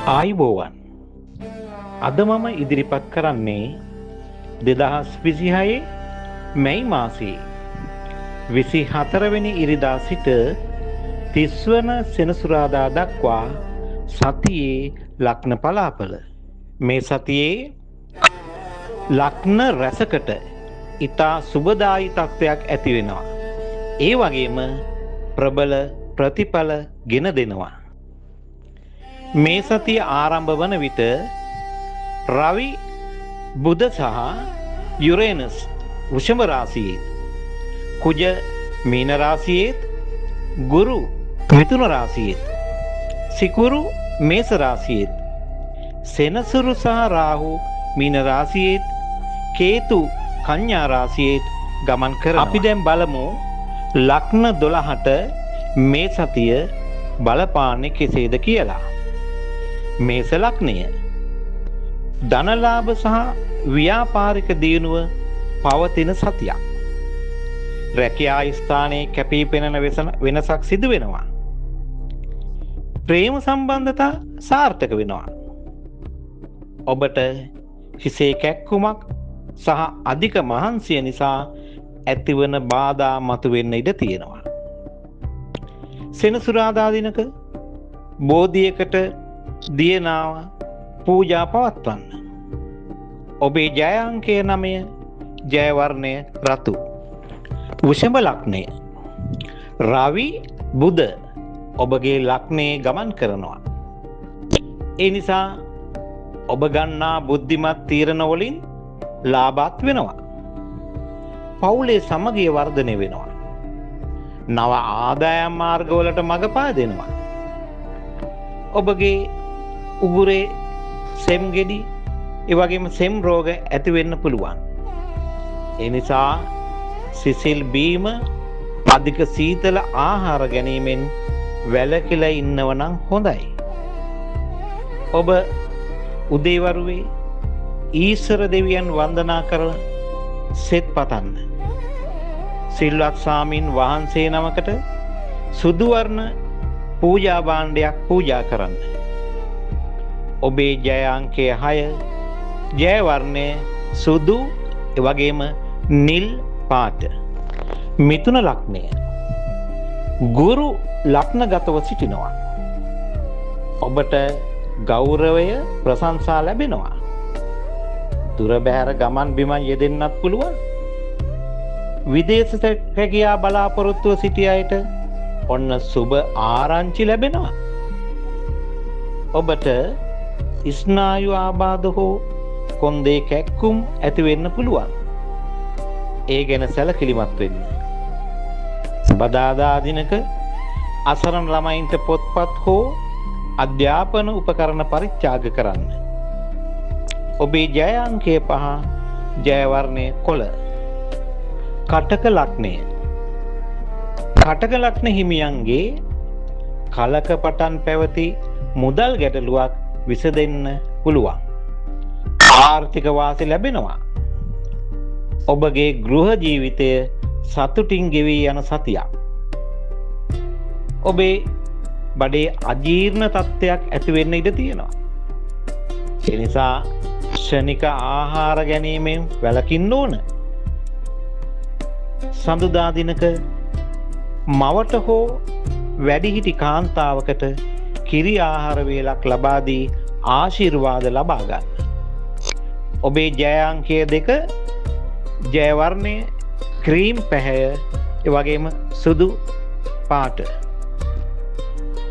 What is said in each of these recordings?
ආයුබෝවන්. අද මම ඉදිරිපත් කරන්නේ 2026 මැයි මාසයේ 24 වෙනි ඉරිදා සිට 30 වන සෙනසුරාදා දක්වා සතියේ ලග්න පලාපල. මේ සතියේ ලග්න රැසකට ඉතා සුබදායි තත්ත්වයක් ඇති වෙනවා. ඒ වගේම ප්‍රබල ප්‍රතිඵල ගෙන දෙනවා. මේ සතිය ආරම්භ වන විට රවි බුධ සහ යුරේනස් වෘෂභ රාශියේ, කුජ මීන රාශියේ, ගුරු මිථුන රාශියේ, සිකුරු මේස රාශියේ, සෙනසුරු සහ රාහු මීන රාශියේ, කේතු කන්‍යා රාශියේ ගමන් කරනවා. අපි දැන් බලමු ලග්න 12ට මේ සතිය බලපාන්නේ කෙසේද කියලා. මේස ලග්නය ධනලාභ සහ ව්‍යාපාරික දියුණුව පවතින සතියක්. රැකියා ස්ථානයේ කැපී පෙනෙන වෙනසක් සිදු වෙනවා. ප්‍රේම සම්බන්ධතා සාර්ථක වෙනවා. ඔබට හිසේ කැක්කුමක් සහ අධික මහන්සිය නිසා ඇතිවන බාධා මතුවෙන්න ඉඩ තියෙනවා. සෙනසුරාදා දිනක බෝධියකට දියනාව පූජා පවත්වන්න. ඔබේ ජය අංකය 9, ජය වර්ණය රතු. වෘෂභ ලග්නය රවි බුධ ඔබගේ ලග්නයේ ගමන් කරනවා. ඒ නිසා ඔබ ගන්නා බුද්ධිමත් තීරණ වලින් ලාභත් වෙනවා. පවුලේ සමගිය වර්ධනය වෙනවා. නව ආදායම් මාර්ගවලට මඟ පාදෙනවා. ඔබගේ උගුරේ සෙම් ගෙඩි, ඒ වගේම සෙම් රෝග ඇති වෙන්න පුළුවන්. ඒ නිසා සිසිල් බීම, අධික සීතල ආහාර ගැනීමෙන් වැළකීලා ඉන්නව නම් හොඳයි. ඔබ උදේවරුේ ඊශ්වර දෙවියන් වන්දනා කරලා සෙත් පතන්න. සිල්වත් ස්වාමින් වහන්සේ නමකට සුදු වර්ණ පූජා භාණ්ඩයක් පූජා කරන්න. ඔබේ ජය අංකය 6, ජය වර්ණය සුදු, ඒ වගේම නිල් පාට. මිථුන ලග්නය ගුරු ලග්නගතව සිටිනවා. ඔබට ගෞරවය, ප්‍රශංසා ලැබෙනවා. දුර බැහැර ගමන් බිමන් යෙදෙන්නත් පුළුවන්. විදේශ රැකියා බලාපොරොත්තුව සිටි අයට ඔන්න සුබ ආරංචි ලැබෙනවා. ඔබට ස්නායු ආබාධ හෝ කොන්දේ කැක්කුම් ඇති වෙන්න පුළුවන්. ඒ ගැන සැලකිලිමත් වෙන්න. බදාදා දිනක අසරණ ළමයින්ට පොත්පත් හෝ අධ්‍යාපන උපකරණ පරිත්‍යාග කරන්න. ඔබේ ජය අංකය 5, ජය වර්ණය කොළ. කටක ලග්නය කටක ලග්න හිමියන්ගේ කලක පටන් පැවති මුදල් ගැටලුවක් විසඳෙන්න පුළුවන්. ආර්ථික වාසි ලැබෙනවා. ඔබගේ ගෘහ ජීවිතය සතුටින් ගෙවී යන සතියක්. ඔබේ බඩේ අජීර්ණ තත්ත්වයක් ඇති වෙන්න ඉඩ තියෙනවා. ඒ නිසා ක්ෂණික ආහාර ගැනීමෙන් වැළකින්න ඕන. සඳුදා දිනක මවට හෝ වැඩිහිටි කාන්තාවකට කිරි ආහාර වේලක් ලබා දී ආශිර්වාද ලබා ගන්න. ඔබේ ජය අංකය 2, ජය වර්ණය ක්‍රීම් පැහැය, ඒ වගේම සුදු පාට.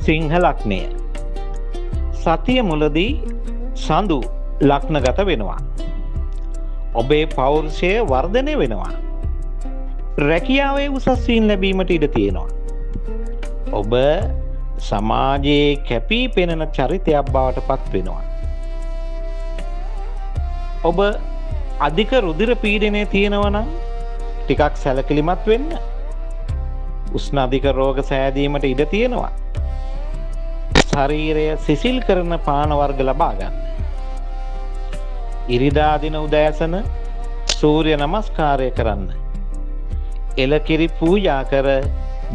සිංහ ලග්නය සතිය මුලදී සඳු ලග්නගත වෙනවා. ඔබේ පෞරුෂය වර්ධනය වෙනවා. රැකියාවේ උසස් වීම ලැබීමට ඉඩ තියෙනවා. ඔබ සමාජයේ කැපී පෙනෙන චරිතයක් බවට පත් වෙනවා. ඔබ අධික රුධිර පීඩනය තියෙනවා නම් ටිකක් සැලකිලිමත් වෙන්න. උෂ්ණ අධික රෝග සෑදීමට ඉඩ තියෙනවා. ශරීරය සිසිල් කරන පාන වර්ග ලබා ගන්න. ඉරිදා දින උදෑසන සූර්ය නමස්කාරය කරන්න. එලකිරි පූජා කර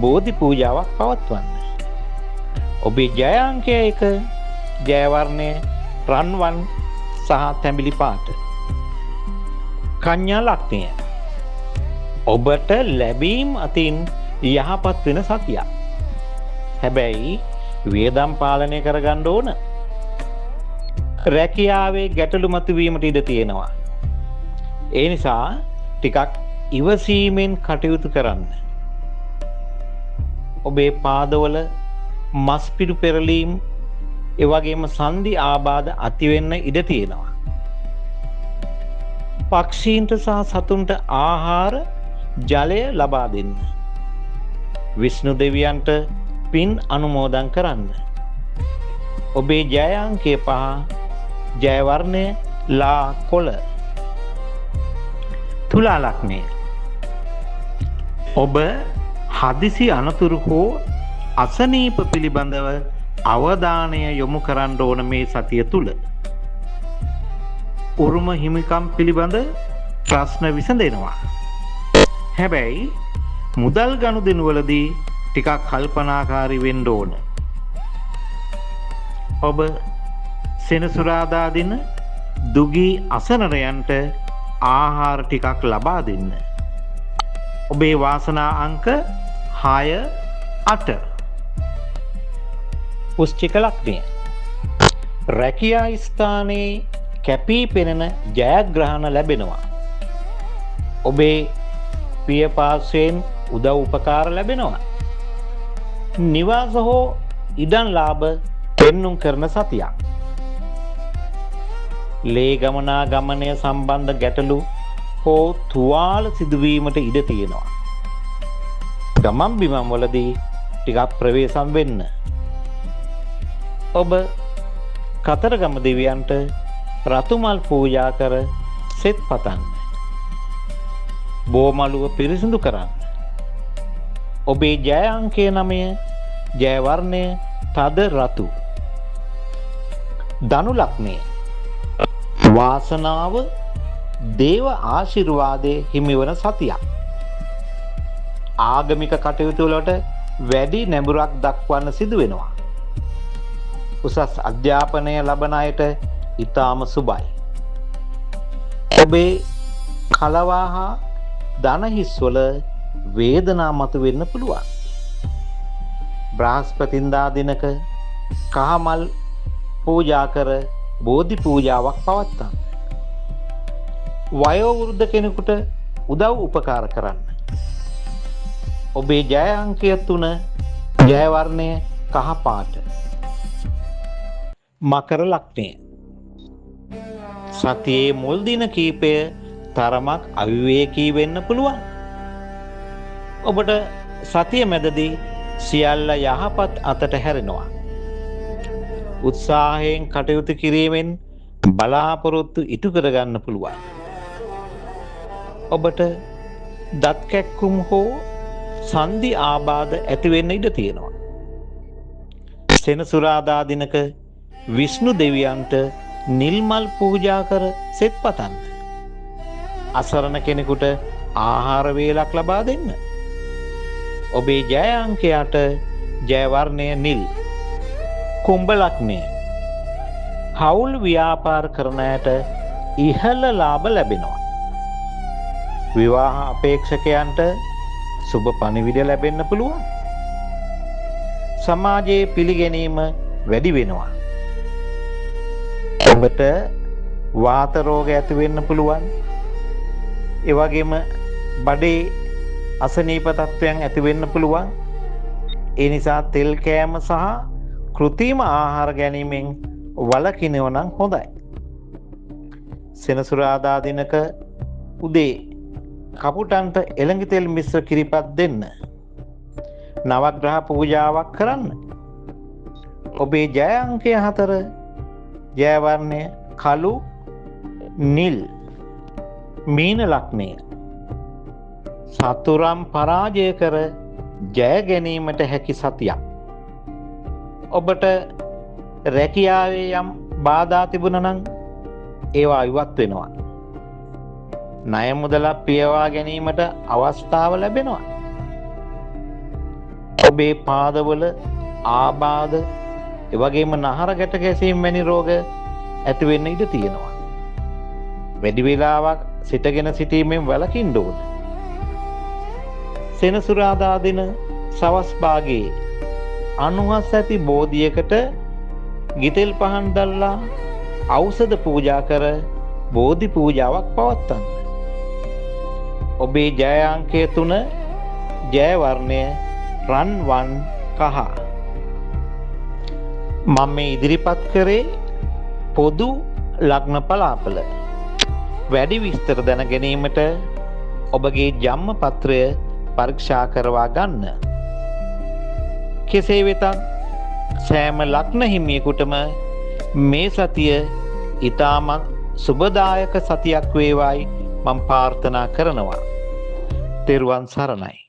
බෝධි පූජාවක් පවත්වන්න. ඔබේ ජය අංකය 1, ජයවර්ණය රන්වන් සහ තැඹිලි පාට. කන්‍යා ලග්නය ඔබට ලැබීම් අතින් යහපත් වෙන සතියක්. හැබැයි වියදම් පාලනය කරගන්න ඕන. රැකියාවේ ගැටලු මතුවීමට ඉඩ තියෙනවා. ඒ නිසා ටිකක් ඉවසීමෙන් කටයුතු කරන්න. ඔබේ පාදවල මස්පිඩු පෙරලීම් එවැගේම සන්ධි ආබාධ ඇතිවෙන්න ඉඩ තියෙනවා. පක්ෂීන්ට සහ සතුන්ට ආහාර ජලය ලබා දෙන්න. විෂ්ණු දෙවියන්ට පින් අනුමෝදන් කරන්න. ඔබේ ජය අංකය 5, ජය වර්ණය ලා කොළ. තුලා ලග්නය ඔබ හදිසි අනතුරු හෝ අසනීප පිළිබඳව අවධානය යොමු කරන්න ඕන මේ සතිය තුල. උරුම හිමිකම් පිළිබඳ ප්‍රශ්න විසඳෙනවා. හැබැයි මුදල් ගනුදෙනුවලදී ටිකක් කල්පනාකාරී වෙන්න ඕන. ඔබ සෙනසුරාදා දින දුගී අසනරයන්ට ආහාර ටිකක් ලබා දෙන්න. ඔබේ වාසනා අංක 6, 8. වෘශ්චික ලග්නය රැකියා ස්ථානයේ කැපී පෙනෙන ජයග්‍රහණ ලැබෙනවා. ඔබේ පියපාර්ශ්වයෙන් උදව් උපකාර ලැබෙනවා. නිවාස හෝ ඉඩම් ලාභ පෙන්නුම් කරන සතියක්. ලේ ගමනාගමනය සම්බන්ධ ගැටලු හෝ තුවාල සිදුවීමට ඉඩ තියෙනවා. ගමන් බිමන් වලදී ටිකක් ප්‍රවේශම් වෙන්න. ඔබ කතරගම දෙවියන්ට රතුමල් පූජා කර සෙත් පතන්න. බෝමළුව පිරිසිදු කරන්න. ඔබේ ජය අංකය 9, ජය වර්ණය තද රතු. ධනු ලග්නය වාසනාව දේව ආශිර්වාදයේ හිමිවන සතියක්. ආගමික කටයුතු වලට වැඩි නැඹුරක් දක්වන්න සිදු වෙනවා. උසස් අධ්‍යාපනය ලබන අයට ඊටාම සුබයි. ඔබේ කලවා හා ධනහිස්වල වේදනා මතුවෙන්න පුළුවන්. බ්‍රහස්පතින්දා දිනක කහමල් පූජා කර බෝධි පූජාවක් පවත්වන්න. වයෝ වෘද්ධ කෙනෙකුට උදව් උපකාර කරන්න. ඔබේ ජය අංකය 3, ජය වර්ණය කහ පාට. මකර ලග්නය සතියේ මුල් දින කීපය තරමක් අවිවේකී වෙන්න පුළුවන්. ඔබට සතිය මැදදී සියල්ල යහපත් අතට හැරෙනවා. උත්සාහයෙන් කටයුතු කිරීමෙන් බලාපොරොත්තු ඉටු කරගන්න පුළුවන්. ඔබට දත් කැක්කුම් හෝ සන්ධි ආබාධ ඇති වෙන්න ඉඩ තියෙනවා. සෙනසුරාදා දිනක විෂ්ණු දෙවියන්ට නිල් මල් පූජා කර සෙත් පතන්න. අසරණ කෙනෙකුට ආහාර වේලක් ලබා දෙන්න. ඔබේ ජය අංකය 8, ජය වර්ණය නිල්. කුම්භ ලග්නය හවුල් ව්‍යාපාර කරන අයට ඉහළ ලාභ ලැබෙනවා. විවාහ අපේක්ෂකයන්ට සුබ පණිවිඩ ලැබෙන්න පුළුවන්. සමාජයේ පිළිගැනීම වැඩි වෙනවා. ඔබට වාත රෝග ඇති වෙන්න පුළුවන්. ඒ වගේම බඩේ අසනීප තත්ත්වයන් ඇති වෙන්න පුළුවන්. ඒ නිසා තෙල් කෑම සහ කෘත්‍රිම ආහාර ගැනීමෙන් වළකිනව නම් හොඳයි. සෙනසුරාදා දිනක උදේ කපුටන්ට එළඟි තෙල් මිශ්‍ර කිරිපත් දෙන්න. නවග්‍රහ පූජාවක් කරන්න. ඔබේ ජය අංකය 4, ජය වර්ණය කළු නිල්. මීන ලග්නය සතුරම් පරාජය කර ජය ගැනීමට හැකි සතියක්. ඔබට රැකියාවේ යම් බාධා තිබුණා නම් ඒවා ඉවත් වෙනවා. ණය මුදලක් පියවා ගැනීමට අවස්ථාව ලැබෙනවා. ඔබේ පාදවල ආබාධ ඒ වගේම නහර ගැට ගැසීම් වැනි රෝග ඇති වෙන්න ඉඩ තියෙනවා. වැඩි වේලාවක් සිටගෙන සිටීමෙන් වැළකින්න ඕන. සෙනසුරාදා දින සවස් භාගයේ අනුහස් ඇති බෝධියකට ගිතෙල් පහන් දැල්ලා ඖෂධ පූජා කර බෝධි පූජාවක් පවත්වන්න. ඔබේ ජය අංකය 3 ජය වර්ණය රන් වන් කහ. මම මේ ඉදිරිපත් කරේ පොදු ලග්න පලාපල. වැඩි විස්තර දැන ගැනීමට ඔබගේ ජන්ම පත්‍රය පරීක්ෂා කරවා ගන්න. කෙසේ වෙතත් සෑම ලග්න හිමියෙකුටම මේ සතිය ඊටමත් සුබදායක සතියක් වේවායි මම ප්‍රාර්ථනා කරනවා. තෙරුවන් සරණයි.